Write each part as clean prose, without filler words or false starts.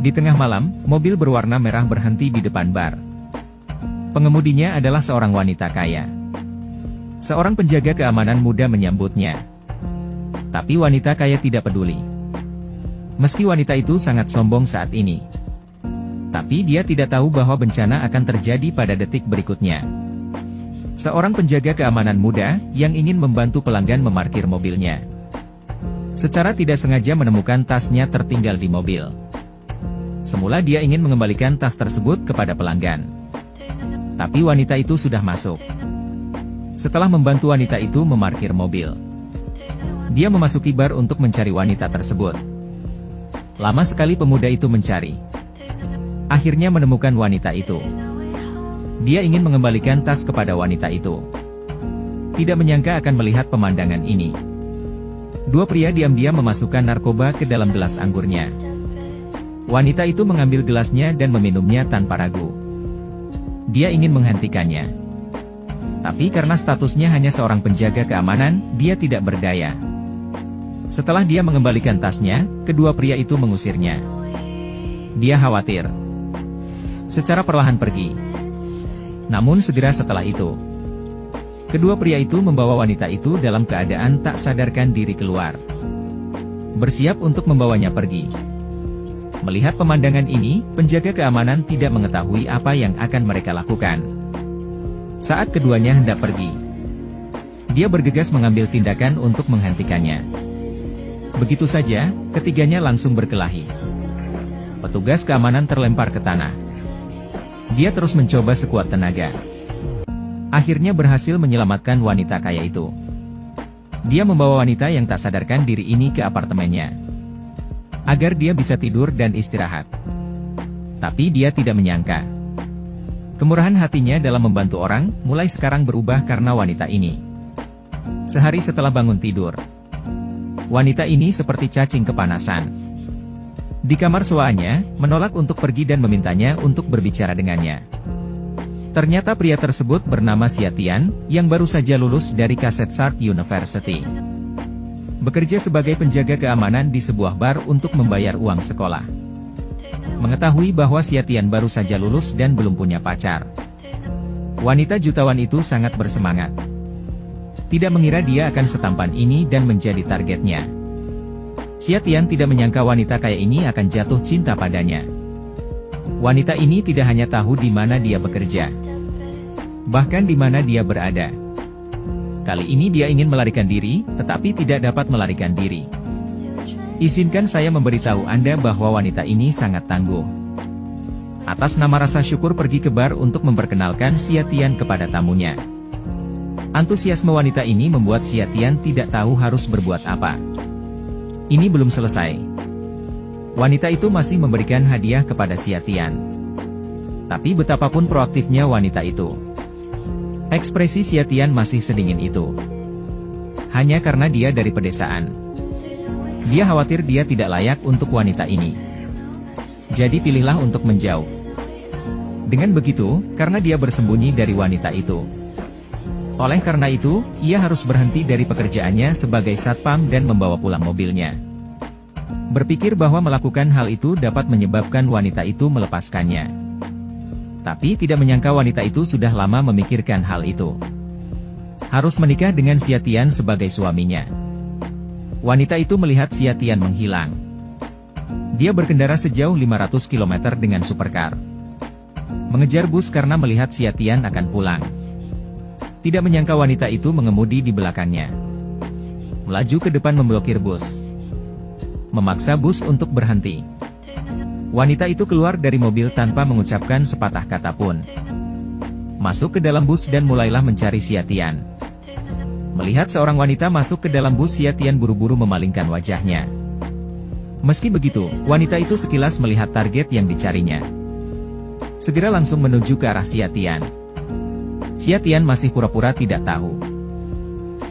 Di tengah malam, mobil berwarna merah berhenti di depan bar. Pengemudinya adalah seorang wanita kaya. Seorang penjaga keamanan muda menyambutnya. Tapi wanita kaya tidak peduli. Meski wanita itu sangat sombong saat ini. Tapi dia tidak tahu bahwa bencana akan terjadi pada detik berikutnya. Seorang penjaga keamanan muda, yang ingin membantu pelanggan memarkir mobilnya. Secara tidak sengaja menemukan tasnya tertinggal di mobil. Semula dia ingin mengembalikan tas tersebut kepada pelanggan. Tapi wanita itu sudah masuk. Setelah membantu wanita itu memarkir mobil, dia memasuki bar untuk mencari wanita tersebut. Lama sekali pemuda itu mencari. Akhirnya menemukan wanita itu. Dia ingin mengembalikan tas kepada wanita itu. Tidak menyangka akan melihat pemandangan ini. Dua pria diam-diam memasukkan narkoba ke dalam gelas anggurnya. Wanita itu mengambil gelasnya dan meminumnya tanpa ragu. Dia ingin menghentikannya. Tapi karena statusnya hanya seorang penjaga keamanan, dia tidak berdaya. Setelah dia mengembalikan tasnya, kedua pria itu mengusirnya. Dia khawatir. Secara perlahan pergi. Namun segera setelah itu, kedua pria itu membawa wanita itu dalam keadaan tak sadarkan diri keluar. Bersiap untuk membawanya pergi. Melihat pemandangan ini, penjaga keamanan tidak mengetahui apa yang akan mereka lakukan. Saat keduanya hendak pergi, dia bergegas mengambil tindakan untuk menghentikannya. Begitu saja, ketiganya langsung berkelahi. Petugas keamanan terlempar ke tanah. Dia terus mencoba sekuat tenaga. Akhirnya berhasil menyelamatkan wanita kaya itu. Dia membawa wanita yang tak sadarkan diri ini ke apartemennya, agar dia bisa tidur dan istirahat. Tapi dia tidak menyangka. Kemurahan hatinya dalam membantu orang, mulai sekarang berubah karena wanita ini. Sehari setelah bangun tidur, wanita ini seperti cacing kepanasan. Di kamar suaannya, menolak untuk pergi dan memintanya untuk berbicara dengannya. Ternyata pria tersebut bernama Xiatian, yang baru saja lulus dari Kasetsart Sart University. Bekerja sebagai penjaga keamanan di sebuah bar untuk membayar uang sekolah. Mengetahui bahwa Xiatian baru saja lulus dan belum punya pacar, wanita jutawan itu sangat bersemangat. Tidak mengira dia akan setampan ini dan menjadi targetnya. Xiatian tidak menyangka wanita kaya ini akan jatuh cinta padanya. Wanita ini tidak hanya tahu di mana dia bekerja, bahkan di mana dia berada. Kali ini dia ingin melarikan diri, tetapi tidak dapat melarikan diri. Izinkan saya memberitahu Anda bahwa wanita ini sangat tangguh. Atas nama rasa syukur pergi ke bar untuk memperkenalkan Xiatian kepada tamunya. Antusiasme wanita ini membuat Xiatian tidak tahu harus berbuat apa. Ini belum selesai. Wanita itu masih memberikan hadiah kepada Xiatian. Tapi betapapun proaktifnya wanita itu, ekspresi Xiatian masih sedingin itu. Hanya karena dia dari pedesaan. Dia khawatir dia tidak layak untuk wanita ini. Jadi pilihlah untuk menjauh. Dengan begitu, karena dia bersembunyi dari wanita itu. Oleh karena itu, ia harus berhenti dari pekerjaannya sebagai satpam dan membawa pulang mobilnya. Berpikir bahwa melakukan hal itu dapat menyebabkan wanita itu melepaskannya. Tapi tidak menyangka wanita itu sudah lama memikirkan hal itu. Harus menikah dengan Xiatian sebagai suaminya. Wanita itu melihat Xiatian menghilang. Dia berkendara sejauh 500 km dengan supercar. Mengejar bus karena melihat Xiatian akan pulang. Tidak menyangka wanita itu mengemudi di belakangnya. Melaju ke depan memblokir bus. Memaksa bus untuk berhenti. Wanita itu keluar dari mobil tanpa mengucapkan sepatah kata pun. Masuk ke dalam bus dan mulailah mencari Xiatian. Melihat seorang wanita masuk ke dalam bus, Xiatian buru-buru memalingkan wajahnya. Meski begitu, wanita itu sekilas melihat target yang dicarinya. Segera langsung menuju ke arah Xiatian. Xiatian masih pura-pura tidak tahu.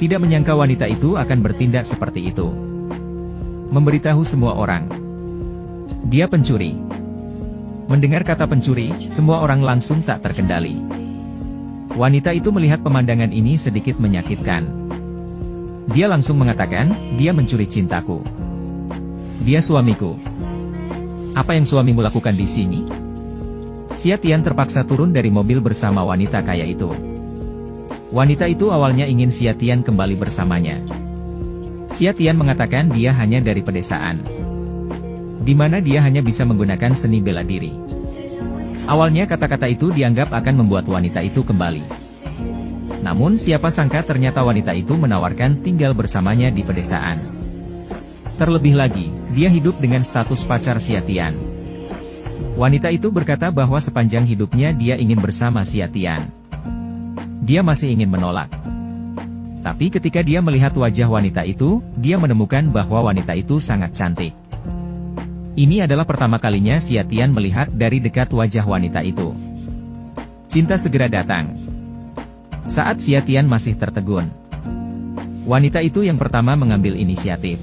Tidak menyangka wanita itu akan bertindak seperti itu. Memberitahu semua orang. Dia pencuri. Mendengar kata pencuri, semua orang langsung tak terkendali. Wanita itu melihat pemandangan ini sedikit menyakitkan. Dia langsung mengatakan, dia mencuri cintaku. Dia suamiku. Apa yang suamimu lakukan di sini? Xia Tian terpaksa turun dari mobil bersama wanita kaya itu. Wanita itu awalnya ingin Xia Tian kembali bersamanya. Xia Tian mengatakan dia hanya dari pedesaan, di mana dia hanya bisa menggunakan seni bela diri. Awalnya kata-kata itu dianggap akan membuat wanita itu kembali. Namun siapa sangka ternyata wanita itu menawarkan tinggal bersamanya di pedesaan. Terlebih lagi, dia hidup dengan status pacar Xia Tian. Wanita itu berkata bahwa sepanjang hidupnya dia ingin bersama Xia Tian. Dia masih ingin menolak. Tapi ketika dia melihat wajah wanita itu, dia menemukan bahwa wanita itu sangat cantik. Ini adalah pertama kalinya Xia Tian melihat dari dekat wajah wanita itu. Cinta segera datang. Saat Xia Tian masih tertegun, wanita itu yang pertama mengambil inisiatif,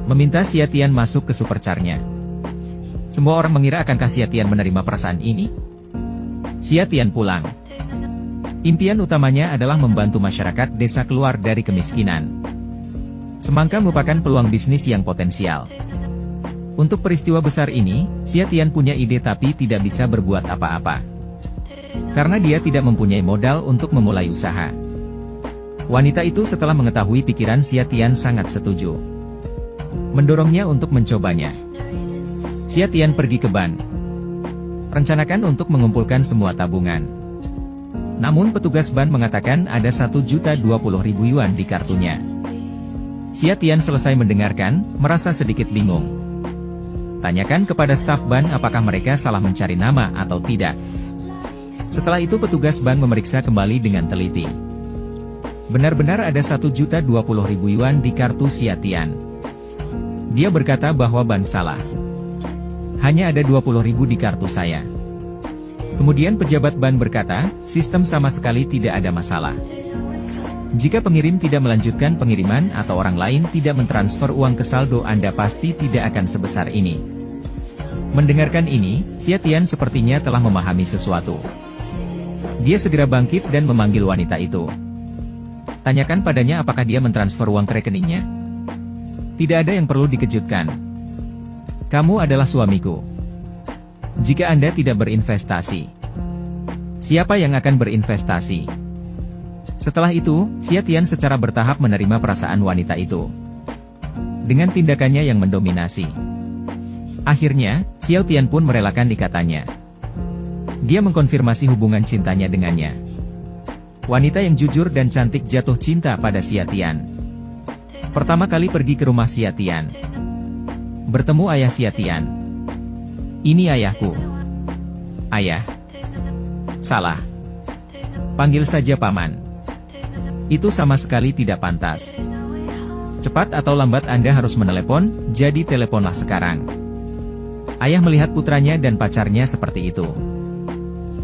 meminta Xia Tian masuk ke supercar-nya. Semua orang mengira akankah Xia Tian menerima perasaan ini? Xia Tian pulang. Impian utamanya adalah membantu masyarakat desa keluar dari kemiskinan. Semangka merupakan peluang bisnis yang potensial. Untuk peristiwa besar ini, Xia Tian punya ide tapi tidak bisa berbuat apa-apa. Karena dia tidak mempunyai modal untuk memulai usaha. Wanita itu setelah mengetahui pikiran Xia Tian sangat setuju, mendorongnya untuk mencobanya. Xia Tian pergi ke bank, rencanakan untuk mengumpulkan semua tabungan. Namun petugas bank mengatakan ada 1.020.000 yuan di kartunya. Xia Tian selesai mendengarkan, merasa sedikit bingung. Tanyakan kepada staf bank apakah mereka salah mencari nama atau tidak. Setelah itu petugas bank memeriksa kembali dengan teliti. Benar-benar ada 1.020.000 yuan di kartu Xia Tian. Dia berkata bahwa bank salah. Hanya ada 20.000 di kartu saya. Kemudian pejabat bank berkata, sistem sama sekali tidak ada masalah. Jika pengirim tidak melanjutkan pengiriman atau orang lain tidak mentransfer uang ke saldo Anda pasti tidak akan sebesar ini. Mendengarkan ini, Xia Tian sepertinya telah memahami sesuatu. Dia segera bangkit dan memanggil wanita itu. Tanyakan padanya apakah dia mentransfer uang ke rekeningnya. Tidak ada yang perlu dikejutkan. Kamu adalah suamiku. Jika Anda tidak berinvestasi, siapa yang akan berinvestasi? Setelah itu, Xia Tian secara bertahap menerima perasaan wanita itu. Dengan tindakannya yang mendominasi. Akhirnya, Xia Tian pun merelakan ikatannya. Dia mengkonfirmasi hubungan cintanya dengannya. Wanita yang jujur dan cantik jatuh cinta pada Xia Tian. Pertama kali pergi ke rumah Xia Tian, bertemu ayah Xia Tian. Ini ayahku. Ayah. Salah. Panggil saja paman. Itu sama sekali tidak pantas. Cepat atau lambat Anda harus menelepon, jadi teleponlah sekarang. Ayah melihat putranya dan pacarnya seperti itu.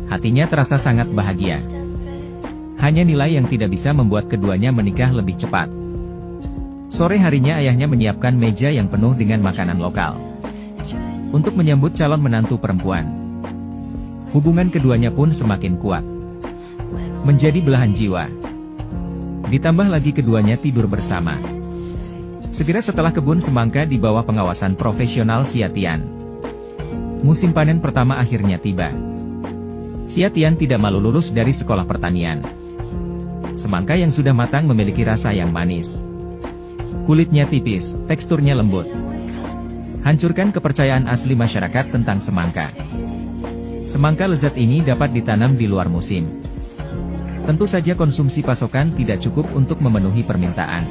Hatinya terasa sangat bahagia. Hanya nilai yang tidak bisa membuat keduanya menikah lebih cepat. Sore harinya ayahnya menyiapkan meja yang penuh dengan makanan lokal untuk menyambut calon menantu perempuan. Hubungan keduanya pun semakin kuat, menjadi belahan jiwa. Ditambah lagi keduanya tidur bersama. Segera setelah kebun semangka di bawah pengawasan profesional Xia Tian, musim panen pertama akhirnya tiba. Xia Tian tidak malu lulus dari sekolah pertanian. Semangka yang sudah matang memiliki rasa yang manis. Kulitnya tipis, teksturnya lembut. Hancurkan kepercayaan asli masyarakat tentang semangka. Semangka lezat ini dapat ditanam di luar musim. Tentu saja konsumsi pasokan tidak cukup untuk memenuhi permintaan.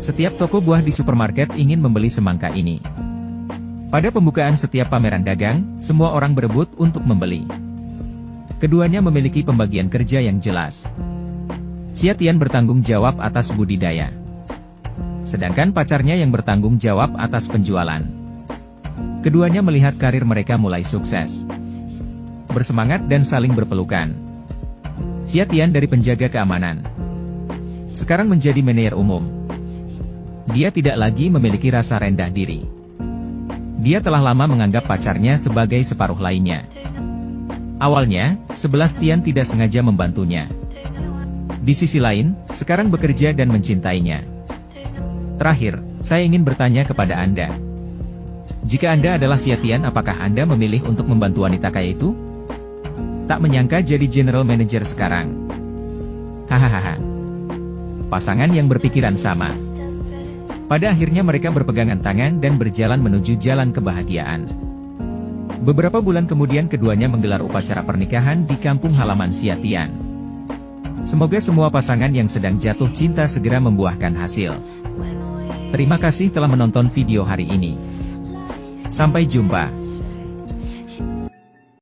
Setiap toko buah di supermarket ingin membeli semangka ini. Pada pembukaan setiap pameran dagang, semua orang berebut untuk membeli. Keduanya memiliki pembagian kerja yang jelas. Xia Tian bertanggung jawab atas budidaya, sedangkan pacarnya yang bertanggung jawab atas penjualan. Keduanya melihat karir mereka mulai sukses, bersemangat dan saling berpelukan. Xia Tian dari penjaga keamanan, sekarang menjadi manajer umum. Dia tidak lagi memiliki rasa rendah diri. Dia telah lama menganggap pacarnya sebagai separuh lainnya. Awalnya, Tian tidak sengaja membantunya. Di sisi lain, sekarang bekerja dan mencintainya. Terakhir, saya ingin bertanya kepada Anda. Jika Anda adalah Siatian, apakah Anda memilih untuk membantu wanita kaya itu? Tak menyangka jadi general manager sekarang. Hahaha. Pasangan yang berpikiran sama. Pada akhirnya mereka berpegangan tangan dan berjalan menuju jalan kebahagiaan. Beberapa bulan kemudian keduanya menggelar upacara pernikahan di kampung halaman Siatian. Semoga semua pasangan yang sedang jatuh cinta segera membuahkan hasil. Terima kasih telah menonton video hari ini. Sampai jumpa.